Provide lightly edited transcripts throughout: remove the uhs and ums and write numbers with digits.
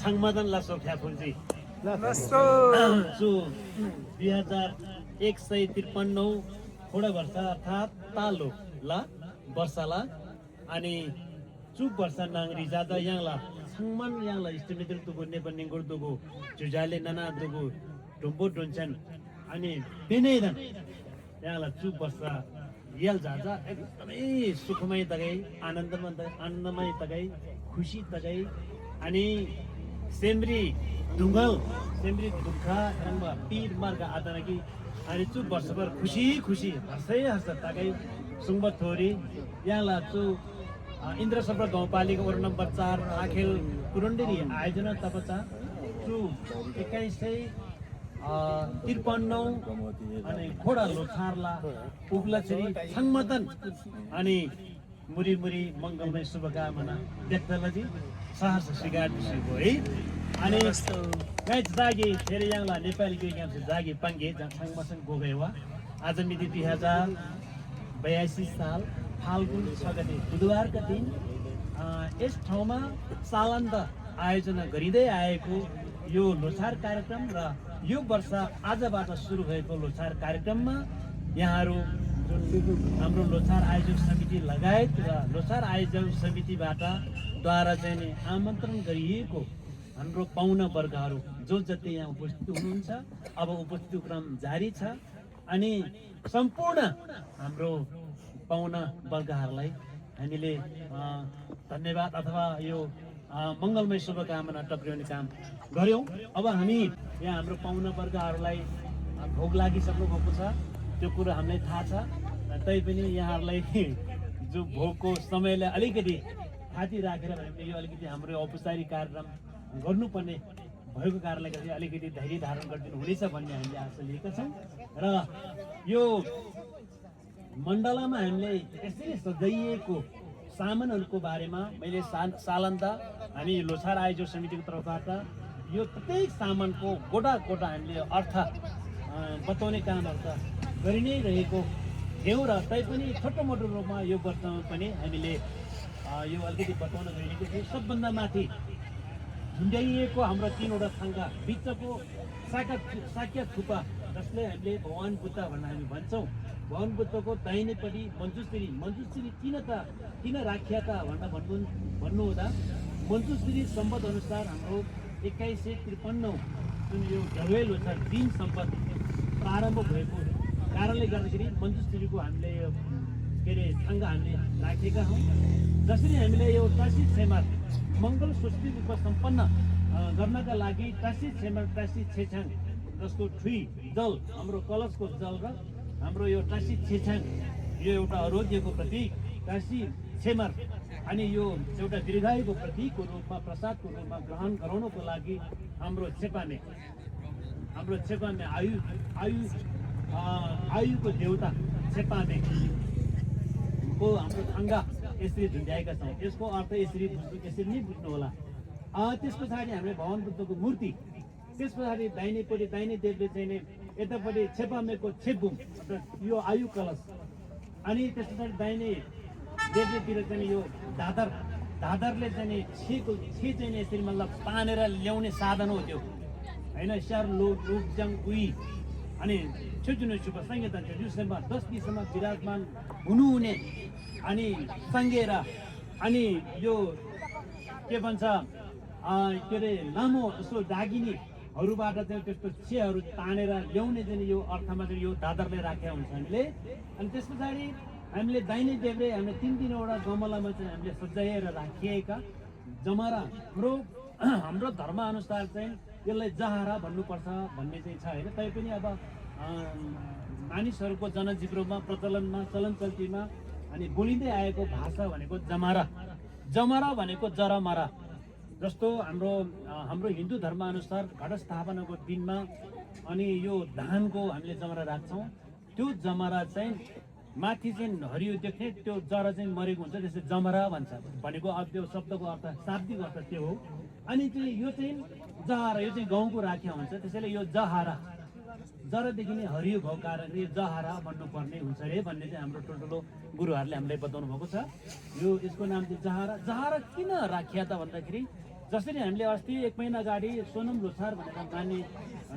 छाङमादन लासो फ्याफुल्जी जो 2153 थोडा वर्ष अर्थात तालो ला वर्षाला अनि चुप वर्ष नांगरी जादा यांगला छाङमान यांगला इष्टमित्र तुगु नेपाल निंगुर तुगु जुजाले नना तुगु डुम्बो डुन्छन् अनि बेनेदन यांगला चुप वर्ष यल जाजा एकदमै सुखमय तगै आनन्दमय तगै खुशी तगै अनि सेम्री ढुङ्गल सेम्री दुःखा रंग पीर मार्ग आदनकी अनि चु वर्षभर खुशी हर्ष तगै सुंब थोरी याला चु इन्द्र सभा गाउँपालिका वडा नम्बर 4 आखेल कुरन्डेरी आयोजना तपचा चु 2153 अनि खोडा लोछारला उग्लाछरी छाङमदन अनि मुरी मंगलमय शुभकामना व्यक्तलजी सहर्ष स्वीकार दिएको है अनि गाइस जागी फेरि यांगला नेपाली गेम से जागी पंगे छाङमसन गोगेवा आज मिति 2082 साल फाल्गुन 6 गते बुधबारका दिन यस ठाउँमा सालान्त आयोजना गरिँदै आएको यो लोछार कार्यक्रम र यो वर्ष आजबाट सुरु भएको लोछार कार्यक्रममा यहाँहरू जुन हाम्रो लोछार आयोजक समिति लगायत र लोछार आयोजक समितिबाट द्वारा चाहिँ आमन्त्रण गरिएको हाम्रो पाहुना वर्गहरू जो जति यहाँ उपस्थित हुनुहुन्छ अब उपस्थिति क्रम जारी छ अनि सम्पूर्ण हाम्रो पाहुना वर्गहरूलाई हामीले धन्यवाद अथवा यो मंगलमय शुभकामना टक्राउने काम गर्यौं। अब हामी यहाँ हाम्रो पाहुना वर्गहरूलाई भोग लागिसक्नु भएको छ त्यो कुरा हामीलाई थाहा छ तैपनि यहाँहरूलाई जो भोगको समयलाई अलिकति थाती राखेर हामीले यो अलिकति हाम्रो औपचारिक कार्यक्रम गर्नुपर्ने भएको कारणले गर्दा अलिकति धैर्य धारण गरिदिनु हुनेछ भन्ने हामीले आशा लिएका छौँ र यो मण्डलामा हामीले यसरी सजाइएको सामानहरूको बारेमा मैले सालन्दा हामी लोछार आयोजक समितिको तर्फबाट यो प्रत्येक सामानको गोटा हामीले अर्थ बताउने कामहरू त गरि नै रहेको थियौँ र तैपनि छोटो मोटो रूपमा यो वर्षमा पनि हामीले यो अलिकति बताउन गइरहेको थियो। सबभन्दा माथि झुन्ड्याइएको हाम्रो 3वटा थाङ्का बिचको साक्य थुपा जसले हामीले भगवान बुद्ध भनेर हामी भन्छौँ। भगवान बुद्धको दाहिनेपट्टि मञ्जुश्री किन राखिया त भनेर भन्नुहुँदा मञ्जुश्री सम्बन्ध अनुसार हाम्रो 2153 जुन यो ढलुवे लोछार दिन सम्पत प्रारम्भ भएको कारणले गर्दाखेरि मञ्जुश्रीको हामीले यो के अरे थाङ्गा हामीले राखेका हौँ। जसरी हामीले यो टासी छेमार मङ्गल स्वस्ति रूपमा सम्पन्न गर्नका लागि टासी छेमार टासी छेछाङ जसको ठुई जल हाम्रो कलशको जल र हाम्रो यो टासी छेछाङ यो एउटा आरोग्यको प्रतीक टासी छेमार अनि यो एउटा दीर्घायुको प्रतीकको रूपमा प्रसादको रूपमा ग्रहण गराउनको लागि हाम्रो छेपामे आयुको देवता छेपामे को हाम्रो थाङ्गा यसरी झुन्ड्याएका छौँ। यसको अर्थ यसरी नै बुझ्नु होला। त्यस पछाडि हामीले भगवान बुद्धको मूर्ति, त्यस पछाडि दाहिने देवले चाहिँ यतापट्टि छेपामेको छेपबुङ यो आयु कलश अनि त्यस पछाडि दाहिने देवलेतिर चाहिँ यो धादरले चाहिँ छे चाहिँ यसरी मतलब तानेर ल्याउने साधन हो त्यो होइन। स्याहार लोकजङ उही अनि छुजुनु शुभ सङ्गीत 10 दिसम्म विराजमान हुनुहुने अनि सङ्गेर अनि यो के भन्छ के अरे लामो यसो दागिनीहरूबाट चाहिँ त्यस्तो छेहरू तानेर ल्याउने चाहिँ यो अर्थमा चाहिँ यो दादरले राखेका हुन्छ हामीले। अनि त्यस पछाडि हामीले दाहिने देब्रे हामीले 3-3वटा गमलामा चाहिँ हामीले सजाएर राखिएका जमरा हाम्रो धर्मअनुसार चाहिँ यसलाई जहारा भन्नुपर्छ भन्ने चाहिँ छ होइन। तैपनि अब मानिसहरूको जनजीवनमा प्रचलनमा चलनचल्तीमा अनि बोलिँदै आएको भाषा भनेको जमरा भनेको जरामरा जस्तो हाम्रो हिन्दू धर्मअनुसार घटस्थापनाको दिनमा अनि यो धानको हामीले जमरा राख्छौँ। त्यो जमरा चाहिँ माथि चाहिँ हरियो देख्ने त्यो जरा चाहिँ मरेको हुन्छ त्यसले जमरा भन्छ भनेको त्यो शब्दको अर्थ शाब्दिक अर्थ त्यो हो। अनि चाहिँ यो चाहिँ जहारा यो चाहिँ गाउँको राखिया हुन्छ त्यसैले यो जहारा जरादेखि नै हरियो भएको कारणले यो जहारा भन्नुपर्ने हुन्छ अरे भन्ने चाहिँ हाम्रो ठुल्ठुलो गुरुहरूले हामीलाई बताउनु भएको छ। यो यसको नाम चाहिँ जहारा किन राखिया त भन्दाखेरि जसरी हामीले अस्ति 1 महिना अगाडि सोनम लोछार भनेर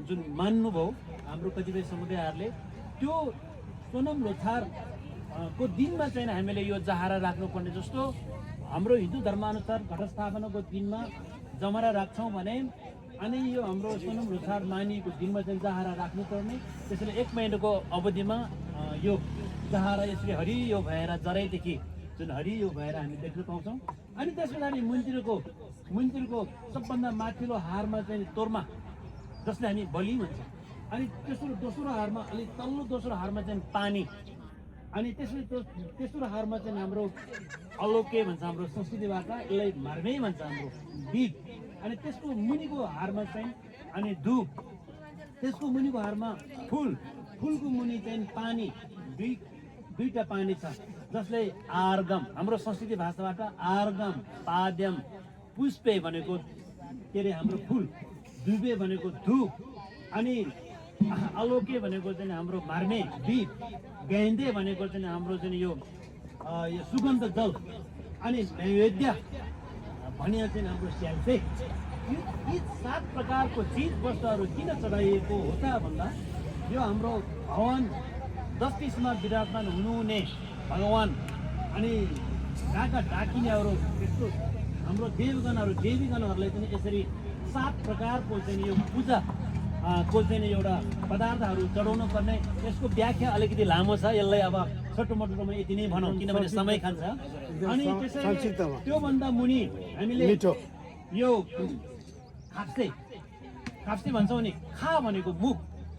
जुन मान्नुभयो हाम्रो कतिपय समुदायहरूले, त्यो सोनम लोछार को दिनमा चाहिँ हामीले यो जहरा राख्नुपर्ने, जस्तो हाम्रो हिन्दू धर्मअनुसार घटस्थापनाको दिनमा जमरा राख्छौँ भने अनि यो हाम्रो सोनम लोछार मानिएको दिनमा चाहिँ जहरा राख्नुपर्ने। त्यसैले 1 महिनाको अवधिमा यो जहरा यसरी हरियो भएर जराइदेखि जुन हरियो भएर हामी देख्न पाउँछौँ। अनि त्यस पछाडि मुन्तिरको सबभन्दा माथिल्लो हारमा चाहिँ तोर्मा, जसले हामी बलि भन्छ, अनि दोस्रो हारमा अलिक तल्लो दोस्रो हारमा चाहिँ पानी, अनि तेस्रो हारमा चाहिँ हाम्रो अलोके भन्छ हाम्रो संस्कृतिबाट, यसलाई मार्मै भन्छ हाम्रो बीज, अनि त्यसको मुनिको हारमा चाहिँ अनि धुप, त्यसको मुनिको हारमा फुलको मुनि चाहिँ पानी, दुईटा पानी छ, जसले आर्गम हाम्रो संस्कृति भाषाबाट आर्गम, पाद्यम, पुष्पे भनेको के अरे हाम्रो फुल, दुबे भनेको धुप, अनि अलोके भनेको चाहिँ हाम्रो मार्मे दीप, गेन्दे भनेको चाहिँ हाम्रो चाहिँ यो सुगन्ध जल, अनि नैवेद्य भने चाहिँ हाम्रो स्याल्फे। यी 7 प्रकारको चिज वस्तुहरू किन चढाइएको हो त भन्दा यो हाम्रो भगवान 10 दिशमा विराजमान हुनुहुने भगवान अनि ढाका ढाकिनेहरू, त्यस्तो हाम्रो देवीगणहरूलाई पनि यसरी 7 प्रकारको चाहिँ यो पूजा को चाहिँ एउटा पदार्थहरू चढाउनु पर्ने। यसको व्याख्या अलिकति लामो छ, यसलाई अब छोटो मोटोमा यति नै भनौँ किनभने समय खान्छ। अनि त्यसैले त्योभन्दा मुनि हामीले यो खाप्से भन्छौँ नि, खा भनेको मुख,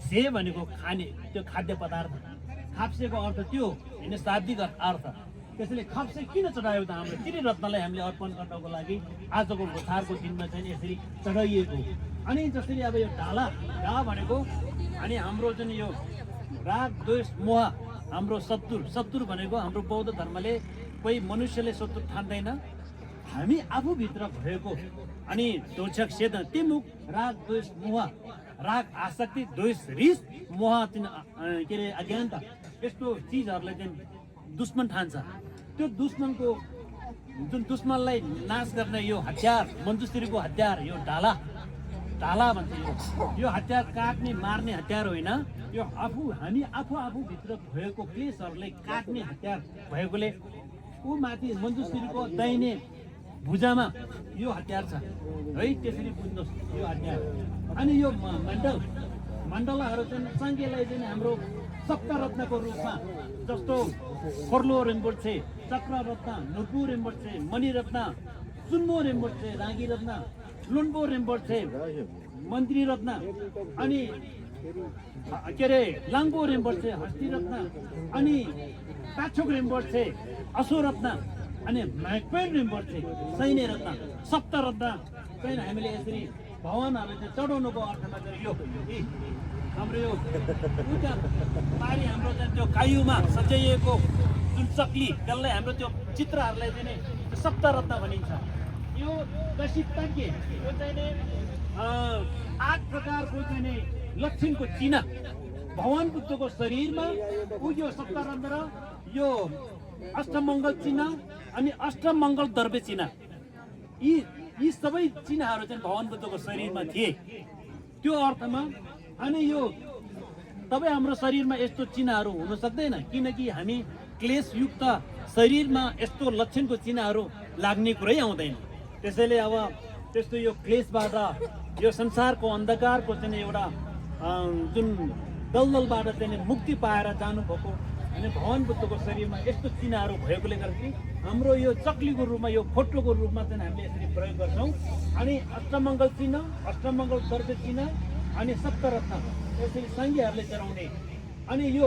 से भनेको खाने त्यो खाद्य पदार्थ, खाप्सेको अर्थ त्यो होइन शाब्दिक अर्थ। त्यसैले खाप्से किन चढायो त हाम्रो त्रिरत्नलाई हामीले अर्पण गर्नको लागि आजको लोछारको दिनमा चाहिँ यसरी चढाइएको। अनि जसरी अब यो ढाला भनेको अनि हाम्रो जुन यो राग द्वेष मोह हाम्रो शत्रु भनेको हाम्रो बौद्ध धर्मले कोही मनुष्यले शत्रु ठान्दैन, हामी आफूभित्र भएको अनि दोषक सेदन तिमुख राग द्वेष मोह, राग आसक्ति, द्वेष रिस, मोह के अरे अज्ञानता, यस्तो चिजहरूलाई चाहिँ दुश्मन ठान्छ। त्यो दुश्मनको जुन दुश्मनलाई नाश गर्ने यो हतियार, मन्जुश्रीको हतियार यो ढाला भन्छ। यो हतियार काट्ने मार्ने हतियार होइन, यो हामी आफूभित्र भएको क्लेशहरूलाई काट्ने हतियार भएकोले ऊ माथि मन्जुश्रीको दाहिने भुजामा यो हतियार छ है, त्यसरी बुझ्नुहोस् यो हतियार। अनि यो मण्डलाहरू चाहिँ साङ्गेलाई चाहिँ हाम्रो सप्तरत्नको रूपमा, जस्तो खोर्लो रिम्पोछे, चक्ररत्न, नुर्पु रिम्पोछे, मणिरत्न, सुन्मो रिम्पोछे, रागी रत्न, लुन्बो रिम्पोछे, मन्त्री रत्न, अनि के अरे लाङ्गो रिम्पोछे, हस्ती रत्न, अनि पाछोक रिम्पोछे, अशो रत्न, अनि म्याकपेन रिम्पोछे, सैन्य रत्न, सप्तरत्न चाहिँ हामीले यसरी भगवानहरूलाई चाहिँ चढाउनुको अर्थमा चाहिँ यो हाम्रो यो उता पारी हाम्रो चाहिँ त्यो कायुमा सजाइएको जुन चक्ली, त्यसलाई हाम्रो त्यो चित्रहरूलाई चाहिँ नि सप्तरत्न भनिन्छ। यो दशिताङ्के यो चाहिँ नि 8 प्रकारको चाहिँ नि लक्षणको चिन्ह भगवान बुद्धको शरीरमा यो सप्तरत्न र यो अष्टमङ्गल चिन्ह अनि अष्टमङ्गल द्रव्य चिन्ह, यी सबै चिन्हहरू चाहिँ भगवान बुद्धको शरीरमा थिए त्यो अर्थमा। अनि यो तपाईँ हाम्रो शरीरमा यस्तो चिन्हहरू हुन सक्दैन, किनकि हामी क्लेशयुक्त शरीरमा यस्तो लक्षणको चिन्हहरू लाग्ने कुरै आउँदैन। त्यसैले अब त्यस्तो यो क्लेशबाट, यो संसारको अन्धकारको चाहिँ एउटा जुन दलदलबाट चाहिँ मुक्ति पाएर जानुभएको अनि भगवान बुद्धको शरीरमा यस्तो चिन्हहरू भएकोले गर्दा हाम्रो यो चक्लीको रूपमा, यो फोटोको रूपमा चाहिँ हामीले यसरी प्रयोग गर्छौँ। अनि अष्टमङ्गल चिन्ह, अष्टमङ्गल द्रव्य चिन्ह अनि सप्तरत्न यसरी सङ्घीयहरूले चढाउने। अनि यो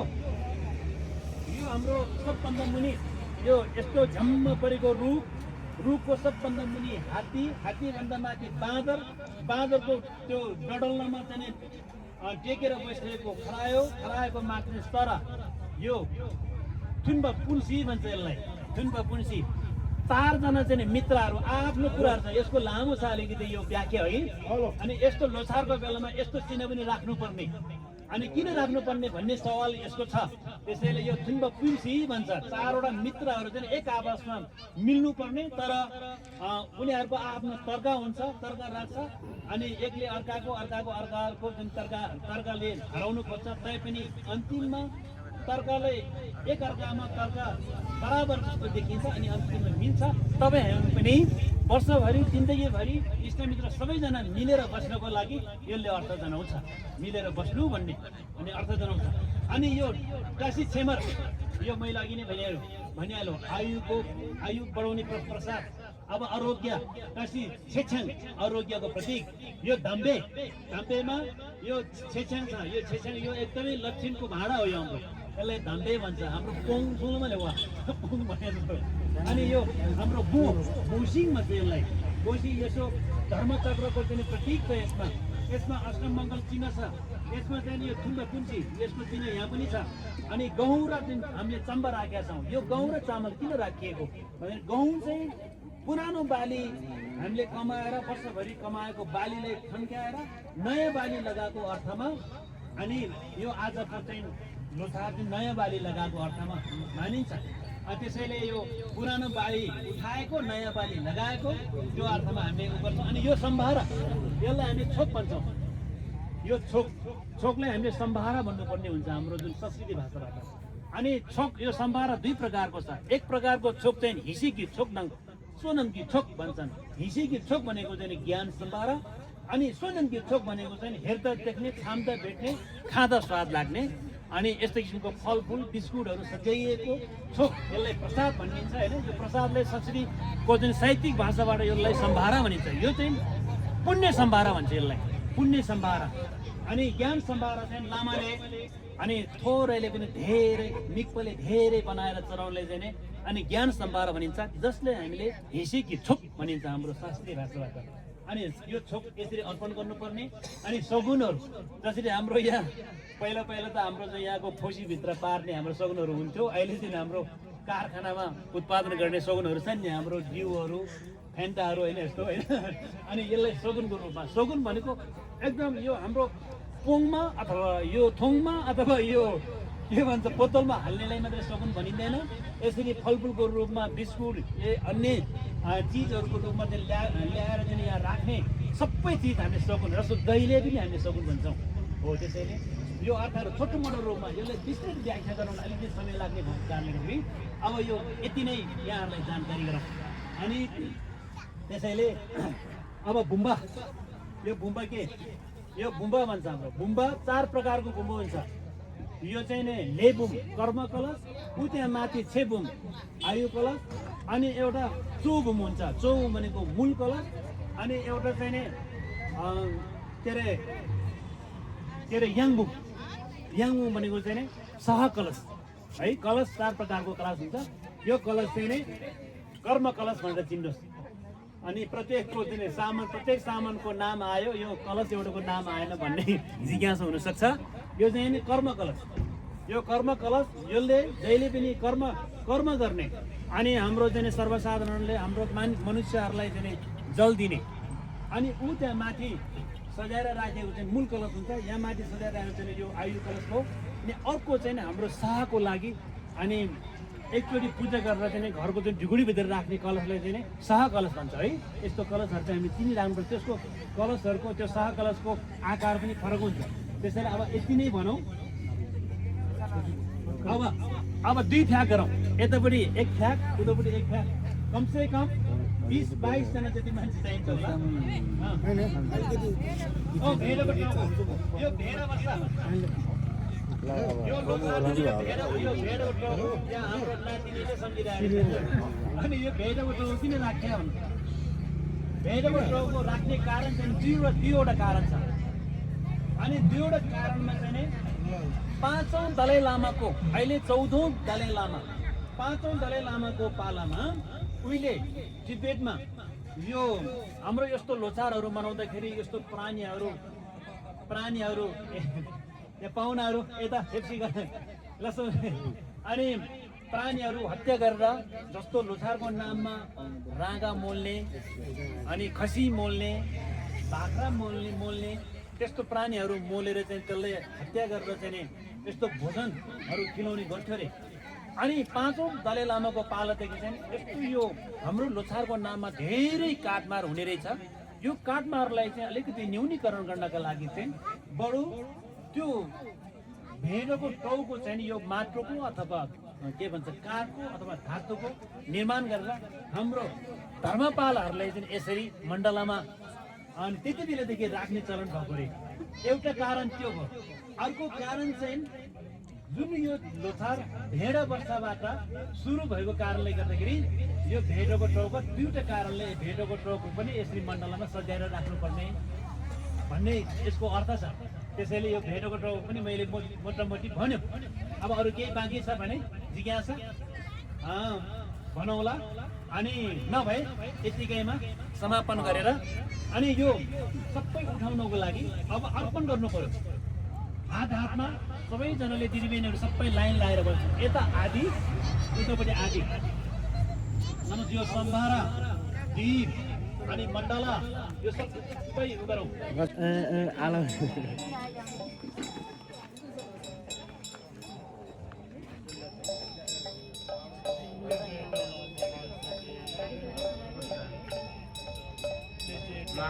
हाम्रो सबभन्दा मुनि यो यस्तो झम्म परेको रुखको सबभन्दा मुनि हात्तीभन्दा माथि बाँदरको त्यो डडल्नमा चाहिँ टेकेर बसिरहेको खरायोको माथि सरा, यो थुन्बा पुन्सी भन्छ यसलाई, थुन्बा पुन्सी। 4 जना चाहिँ मित्रहरू आफ्नो कुराहरू छ, यसको लामो छ अलिकति यो व्याख्या है। अनि यस्तो लोछारको बेलामा यस्तो चिन्ह पनि राख्नुपर्ने, अनि किन राख्नुपर्ने भन्ने सवाल यसको छ। त्यसैले यो थुम्ब पुन्सी भन्छ, चारवटा मित्रहरू चाहिँ एक आपसमा मिल्नुपर्ने, तर उनीहरूको आफ्नो तर्क हुन्छ, तर्क राख्छ, अनि एकले अर्काको जुन तर्कले हराउनु खोज्छ, तैपनि अन्तिममा तर्कले एक अर्कामा तर्क बराबर जस्तो देखिन्छ अनि अन्तिममा मिल्छ। तपाईँ हामी पनि वर्षभरि जिन्दगीभरि इष्टमित्र सबैजना मिलेर बस्नको लागि यसले अर्थ जनाउँछ, मिलेर बस्नु भन्ने अनि अर्थ जनाउँछ। अनि यो काशी छेमर, यो मैले अघि नै भनिहाल्यो, आयु बढाउने प्रसाद, अब आरोग्य, काशी छेछ्याङ आरोग्यको प्रतीक। यो धाम्बेमा यो छेछ्याङ छ, यो छेछ्याङ यो एकदमै लक्षिणको भाँडा हो। यो हाम्रो यसलाई धाम्बे भन्छ, हाम्रो पोङ सुन्नु मैले पोङ भने जस्तो। अनि यो हाम्रो बौसिङ भन्छ यसलाई, बौसिङ यसो धर्मचक्रको चाहिँ प्रतीक छ। यसमा अष्टम मङ्गल चिन्ह छ, यसमा चाहिँ यो थुम्बा पुन्सी यसको चिन्ह यहाँ पनि छ। अनि गहुँ र जुन हामीले चम्बा राखेका छौँ, यो गहुँ र चामल किन राखिएको भने गहुँ चाहिँ पुरानो बाली हामीले कमाएर वर्षभरि कमाएको बालीले थन्क्याएर नयाँ बाली लगाएको अर्थमा, अनि यो आजको चाहिँ लोसार चाहिँ नयाँ बाली लगाएको अर्थमा मानिन्छ। त्यसैले यो पुरानो बाली उठाएको नयाँ बाली लगाएको त्यो अर्थमा हामीले उ गर्छौँ। अनि यो सम्भारा, यसलाई हामीले छोक भन्छौँ। यो छोकलाई हामीले सम्भारा भन्नुपर्ने हुन्छ हाम्रो जुन संस्कृति भाषाबाट। अनि छोक, यो सम्भारा दुई प्रकारको छ। एक प्रकारको छोक चाहिँ हिसीकी छोक, सोनमकी छोक भन्छन्। हिसीकी छोक भनेको चाहिँ ज्ञान सम्भारा, अनि सोनमकी छोक भनेको चाहिँ हेर्दा देख्ने, खाम्दा भेट्ने, खाँदा स्वाद लाग्ने, अनि यस्तो किसिमको फलफुल बिस्कुटहरू सजाइएको छोक, यसलाई प्रसाद भनिन्छ होइन। यो प्रसादलाई संस्कृतिको जुन साहित्यिक भाषाबाट यसलाई सम्भारा भनिन्छ। यो चाहिँ पुण्य सम्भारा भन्छ यसलाई, पुण्य सम्भारा। अनि ज्ञान सम्भारा चाहिँ लामाले अनि थोरैले पनि धेरै, मिक्पले धेरै बनाएर चढाउनले चाहिँ अनि ज्ञान सम्भारा भनिन्छ, जसले हामीले हिसीकी छोक भनिन्छ हाम्रो शास्त्रीय भाषाबाट। अनि यो छोक यसरी अर्पण गर्नुपर्ने। अनि सगुनहरू, जसरी हाम्रो यहाँ पहिला त हाम्रो चाहिँ यहाँको फोसीभित्र पार्ने हाम्रो सगुनहरू हुन्थ्यो, अहिले चाहिँ हाम्रो कारखानामा उत्पादन गर्ने सगुनहरू छन् नि, हाम्रो जिउहरू, फेन्टाहरू होइन, यस्तो होइन। अनि यसलाई सगुनको रूपमा, सगुन भनेको एकदम यो हाम्रो पोङमा अथवा यो थोङमा अथवा यो के भन्छ बोतलमा हाल्नेलाई मात्रै सगुन भनिँदैन। यसरी फलफुलको रूपमा, बिस्कुट, अन्य चिजहरूको रूपमा चाहिँ ल्याएर चाहिँ यहाँ राख्ने सबै चिज हामीले सगुन, र दहीले पनि हामीले सगुन भन्छौँ। हो, त्यसैले यो अर्थहरू छोटो मोटो रूपमा यसलाई विस्तृत व्याख्या गराउन अलिकति समय लाग्ने भएको कारणले गर्दा अब यो यति नै यहाँहरूलाई जानकारी गराउँ। अनि त्यसैले अब बुम्बा, यो बुम्बा के, यो बुम्बा भन्छ हाम्रो। बुम्बा चार प्रकारको बुम्बा हुन्छ। यो चाहिँ नि लेबुम कर्म कलश, ऊ त्यहाँ माथि छेबुम आयु कलश, अनि एउटा चौबुम हुन्छ, चौबुम भनेको मूल कलश, अनि एउटा चाहिँ नि के अरे याङबुम भनेको चाहिँ नि सह कलश है। कलश चार प्रकारको कलश हुन्छ। यो कलश चाहिँ नि कर्म कलश भनेर चिन्नुहोस्। अनि प्रत्येकको चाहिँ प्रत्येक सामानको नाम आयो, यो कलश एउटाको नाम आएन भन्ने जिज्ञासा हुनसक्छ। यो चाहिँ नि कर्म कलश, यो कर्म कलश यसले जहिले पनि कर्म गर्ने, अनि हाम्रो चाहिँ सर्वसाधारणले हाम्रो मनुष्यहरूलाई चाहिँ जल दिने। अनि ऊ त्यहाँ माथि सजाएर राखेको चाहिँ मूल कलश हुन्छ, यहाँ माथि सजाएर राखेको चाहिँ यो आयु कलश हो। अनि अर्को चाहिँ हाम्रो शाहको लागि, अनि एकचोटि पूजा गरेर चाहिँ घरको जुन ढिगुडीभित्र राख्ने कलशलाई चाहिँ शाह कलश भन्छ है। यस्तो कलशहरू चाहिँ हामी चिनिराख्नुपर्छ। त्यसको कलशहरूको त्यो शाह कलशको आकार पनि फरक हुन्छ। त्यसैले अब यति नै भनौँ। अब दुई फ्याक गरौँ, यतापट्टि एक फ्याक, उतापट्टि एक फ्याक, कमसे कम 20-22 जना जति मान्छे चाहिन्छ होला। अनि यो भेडाको टाउ किन राख्या भन्नु? भेडाको टाउको राख्ने कारण चाहिँ दुईवटा कारण छ। अनि दुईवटा कारणमा चाहिँ पाँचौं दलाई लामाको, अहिले 14औं दलाई लामा, 5औं दलाई लामाको पालामा उहिले तिब्बतमा यो हाम्रो यस्तो लोसारहरू मनाउँदाखेरि यस्तो प्राणीहरू पाहुनाहरू यता फेप्सी गर्ने लसो, अनि प्राणीहरू हत्या गरेर जस्तो लोसारको नाममा राँगा मोल्ने, अनि खसी मोल्ने, बाख्रा मोल्ने, त्यस्तो प्राणीहरू मोलेर चाहिँ त्यसलाई हत्या गरेर चाहिँ नि यस्तो भोजनहरू खिलाउने गर्थ्यो अरे। अनि पाँचौँ दलाई लामाको पालादेखि चाहिँ यस्तो यो हाम्रो लोछारको नाममा धेरै काटमार हुने रहेछ। यो काटमारलाई चाहिँ अलिकति न्यूनीकरण गर्नका लागि चाहिँ बडो त्यो भेडको टाउको चाहिँ यो माटोको अथवा के भन्छ काठको अथवा धातुको निर्माण गरेर हाम्रो धर्मपालहरूलाई चाहिँ यसरी मण्डलामा अनि त्यति बेलादेखि राख्ने चलन भएको रे। एउटा कारण त्यो हो। अर्को कारण चाहिँ जुन यो लोथार भेड वर्षबाट सुरु भएको कारणले गर्दाखेरि यो भेडको टाउको दुईवटा कारणले भेडको टाउको पनि यसरी मण्डलामा सजाएर राख्नुपर्ने भन्ने यसको अर्थ छ। त्यसैले यो भेडको टाउको पनि मैले मोटामोटी भन्यो। अब अरू केही बाँकी छ भने जिज्ञासा भनौँला। अनि नभए यतिकैमा समापन गरेर अनि यो सबै उठाउनको लागि अब अर्पण गर्नु पर्यो। हात हातमा सबैजनाले दिदीबहिनीहरू सबै लाइन लगाएर बस्छ। यता आदि उतापट्टि आदि नमस्ते यो सम्भारा दीप अनि मण्डला यो सबै गरौँ। No.